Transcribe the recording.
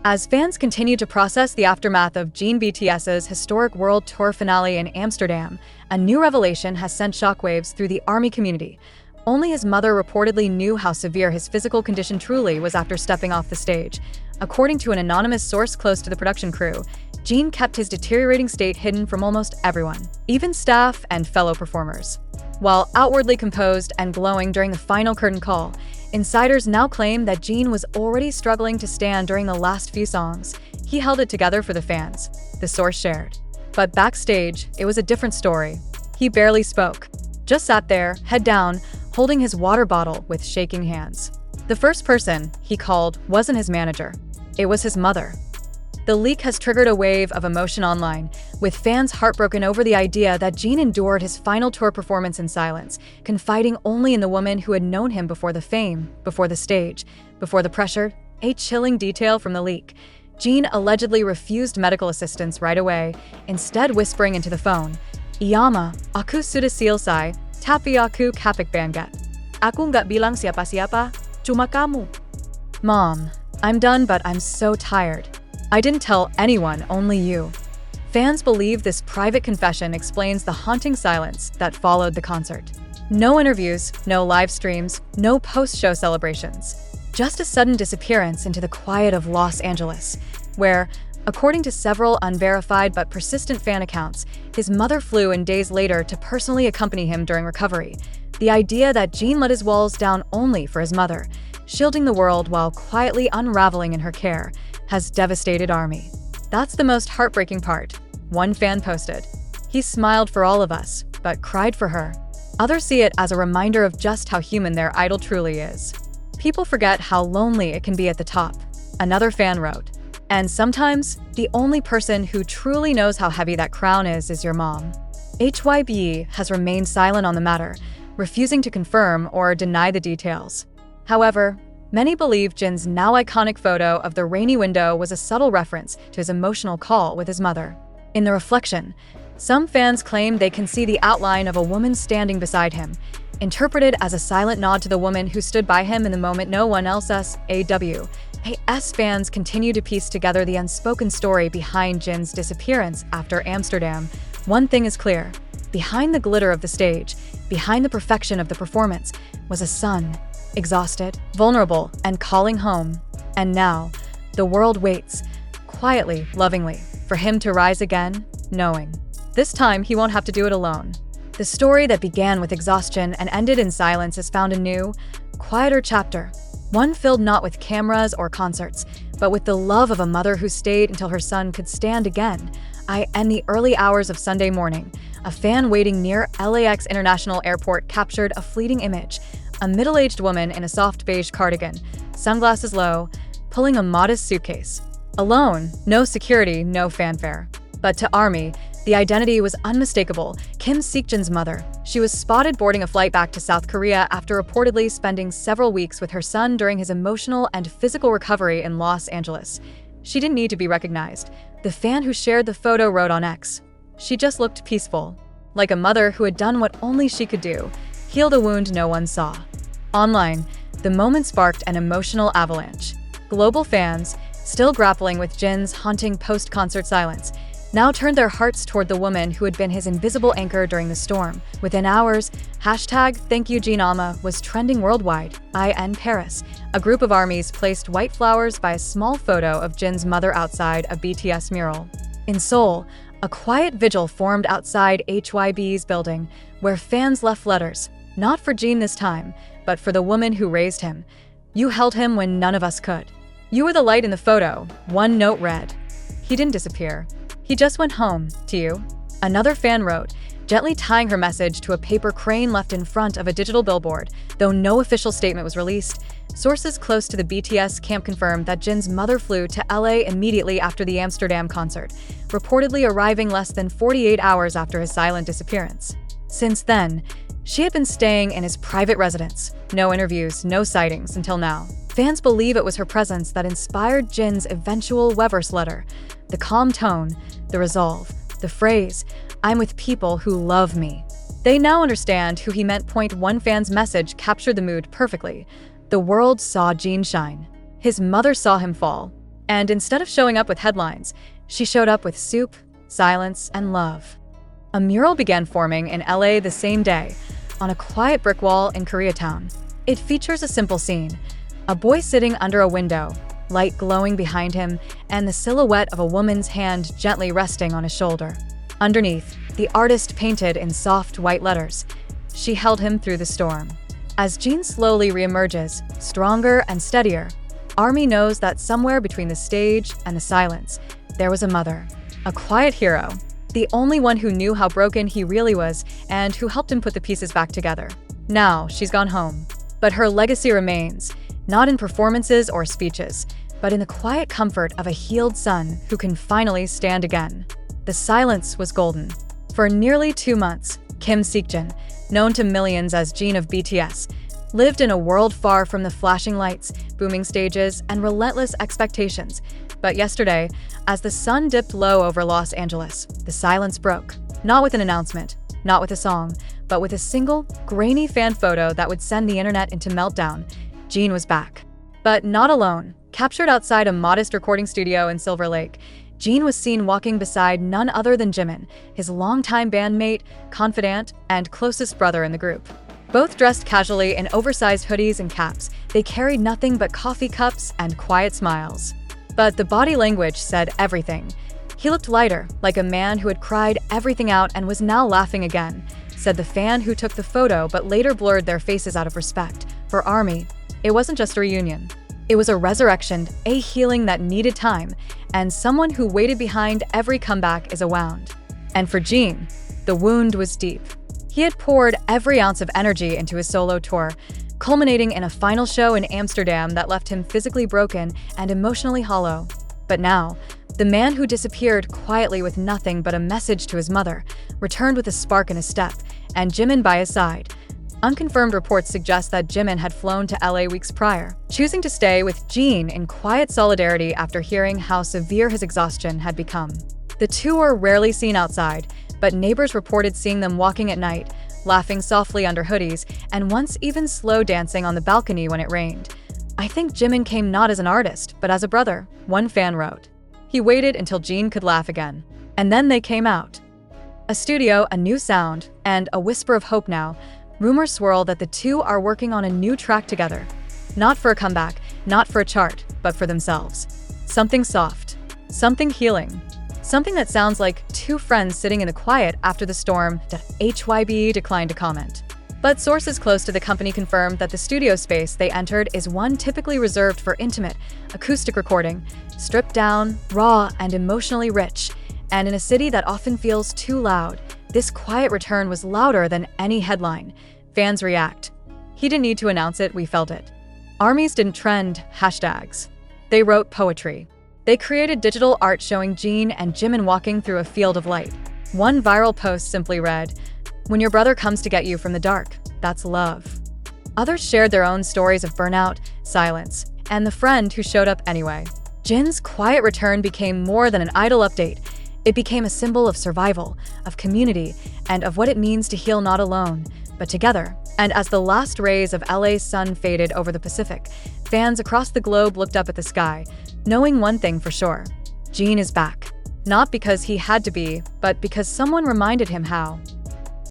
As fans continue to process the aftermath of Jin BTS's historic world tour finale in Amsterdam, a new revelation has sent shockwaves through the ARMY community. Only his mother reportedly knew how severe his physical condition truly was after stepping off the stage. According to an anonymous source close to the production crew, Jin kept his deteriorating state hidden from almost everyone, even staff and fellow performers. While outwardly composed and glowing during the final curtain call, insiders now claim that Jin was already struggling to stand during the last few songs. He held it together for the fans, the source shared. But backstage, it was a different story. He barely spoke, just sat there, head down, holding his water bottle with shaking hands. The first person he called wasn't his manager. It was his mother. The leak has triggered a wave of emotion online, with fans heartbroken over the idea that Jin endured his final tour performance in silence, confiding only in the woman who had known him before the fame, before the stage, before the pressure. A chilling detail from the leak: Jin allegedly refused medical assistance right away, instead whispering into the phone, "Iyama, aku sudah selesai, tapi aku kapok banget. Aku nggak bilang siapa-siapa, cuma kamu." Mom, I'm done, but I'm so tired. I didn't tell anyone, only you. Fans believe this private confession explains the haunting silence that followed the concert. No interviews, no live streams, no post-show celebrations. Just a sudden disappearance into the quiet of Los Angeles, where, according to several unverified but persistent fan accounts, his mother flew in days later to personally accompany him during recovery. The idea that Jin let his walls down only for his mother, shielding the world while quietly unraveling in her care, has devastated ARMY. That's the most heartbreaking part, one fan posted. He smiled for all of us, but cried for her. Others see it as a reminder of just how human their idol truly is. People forget how lonely it can be at the top, another fan wrote. And sometimes, the only person who truly knows how heavy that crown is your mom. HYBE has remained silent on the matter, refusing to confirm or deny the details. However, many believe Jin's now iconic photo of the rainy window was a subtle reference to his emotional call with his mother. In the reflection, some fans claim they can see the outline of a woman standing beside him, interpreted as a silent nod to the woman who stood by him in the moment no one else AS fans continue to piece together the unspoken story behind Jin's disappearance after Amsterdam. One thing is clear: behind the glitter of the stage, behind the perfection of the performance, was a son, exhausted, vulnerable, and calling home. And now, the world waits, quietly, lovingly, for him to rise again, knowing this time he won't have to do it alone. The story that began with exhaustion and ended in silence has found a new, quieter chapter, one filled not with cameras or concerts, but with the love of a mother who stayed until her son could stand again. In the early hours of Sunday morning, a fan waiting near LAX International Airport captured a fleeting image: a middle-aged woman in a soft beige cardigan, sunglasses low, pulling a modest suitcase. Alone, no security, no fanfare. But to ARMY, the identity was unmistakable: Jin Seokjin's mother. She was spotted boarding a flight back to South Korea after reportedly spending several weeks with her son during his emotional and physical recovery in Los Angeles. She didn't need to be recognized. The fan who shared the photo wrote on X, "She just looked peaceful, like a mother who had done what only she could do, healed a wound no one saw." Online, the moment sparked an emotional avalanche. Global fans, still grappling with Jin's haunting post-concert silence, now turned their hearts toward the woman who had been his invisible anchor during the storm. Within hours, #ThankYouJinAma was trending worldwide. In Paris, a group of ARMYs placed white flowers by a small photo of Jin's mother outside a BTS mural. In Seoul, a quiet vigil formed outside HYBE's building, where fans left letters, not for Jin this time, but for the woman who raised him. "You held him when none of us could. You were the light in the photo," one note read. "He didn't disappear. He just went home, to you." Another fan wrote, gently tying her message to a paper crane left in front of a digital billboard. Though no official statement was released, sources close to the BTS camp confirmed that Jin's mother flew to LA immediately after the Amsterdam concert, reportedly arriving less than 48 hours after his silent disappearance. Since then, she had been staying in his private residence. No interviews, no sightings until now. Fans believe it was her presence that inspired Jin's eventual Weverse letter. The calm tone, the resolve, the phrase, "I'm with people who love me." They now understand who he meant. One fan's message captured the mood perfectly. The world saw Jin shine. His mother saw him fall. And instead of showing up with headlines, she showed up with soup, silence, and love. A mural began forming in LA the same day, on a quiet brick wall in Koreatown. It features a simple scene: a boy sitting under a window, light glowing behind him, and the silhouette of a woman's hand gently resting on his shoulder. Underneath, the artist painted in soft white letters, "She held him through the storm." As Jin slowly reemerges, stronger and steadier, ARMY knows that somewhere between the stage and the silence, there was a mother, a quiet hero, the only one who knew how broken he really was and who helped him put the pieces back together. Now, she's gone home. But her legacy remains, not in performances or speeches, but in the quiet comfort of a healed son who can finally stand again. The silence was golden. For nearly 2 months, Jin Seokjin, known to millions as Jin of BTS, lived in a world far from the flashing lights, booming stages, and relentless expectations. But yesterday, as the sun dipped low over Los Angeles, the silence broke. Not with an announcement, not with a song, but with a single, grainy fan photo that would send the internet into meltdown. Jin was back. But not alone. Captured outside a modest recording studio in Silver Lake, Jin was seen walking beside none other than Jimin, his longtime bandmate, confidant, and closest brother in the group. Both dressed casually in oversized hoodies and caps, they carried nothing but coffee cups and quiet smiles. But the body language said everything. He looked lighter, like a man who had cried everything out and was now laughing again, said the fan who took the photo but later blurred their faces out of respect. For ARMY, it wasn't just a reunion. It was a resurrection, a healing that needed time, and someone who waited behind every comeback is a wound. And for Jin, the wound was deep. He had poured every ounce of energy into his solo tour, culminating in a final show in Amsterdam that left him physically broken and emotionally hollow. But now, the man who disappeared quietly with nothing but a message to his mother returned with a spark in his step, and Jimin by his side. Unconfirmed reports suggest that Jimin had flown to LA weeks prior, choosing to stay with Jin in quiet solidarity after hearing how severe his exhaustion had become. The two were rarely seen outside, but neighbors reported seeing them walking at night, laughing softly under hoodies, and once even slow dancing on the balcony when it rained. "I think Jimin came not as an artist, but as a brother," one fan wrote. He waited until Jin could laugh again. And then they came out. A studio, a new sound, and a whisper of hope now. Rumors swirl that the two are working on a new track together. Not for a comeback, not for a chart, but for themselves. Something soft. Something healing. Something that sounds like two friends sitting in the quiet after the storm. HYB declined to comment. But sources close to the company confirmed that the studio space they entered is one typically reserved for intimate, acoustic recording, stripped down, raw, and emotionally rich. And in a city that often feels too loud, this quiet return was louder than any headline. Fans react. He didn't need to announce it, we felt it. ARMYs didn't trend hashtags. They wrote poetry. They created digital art showing Jin and Jimin walking through a field of light. One viral post simply read, "When your brother comes to get you from the dark, that's love." Others shared their own stories of burnout, silence, and the friend who showed up anyway. Jin's quiet return became more than an idol update. It became a symbol of survival, of community, and of what it means to heal not alone, but together. And as the last rays of LA's sun faded over the Pacific, fans across the globe looked up at the sky, knowing one thing for sure: Jin is back. Not because he had to be, but because someone reminded him how.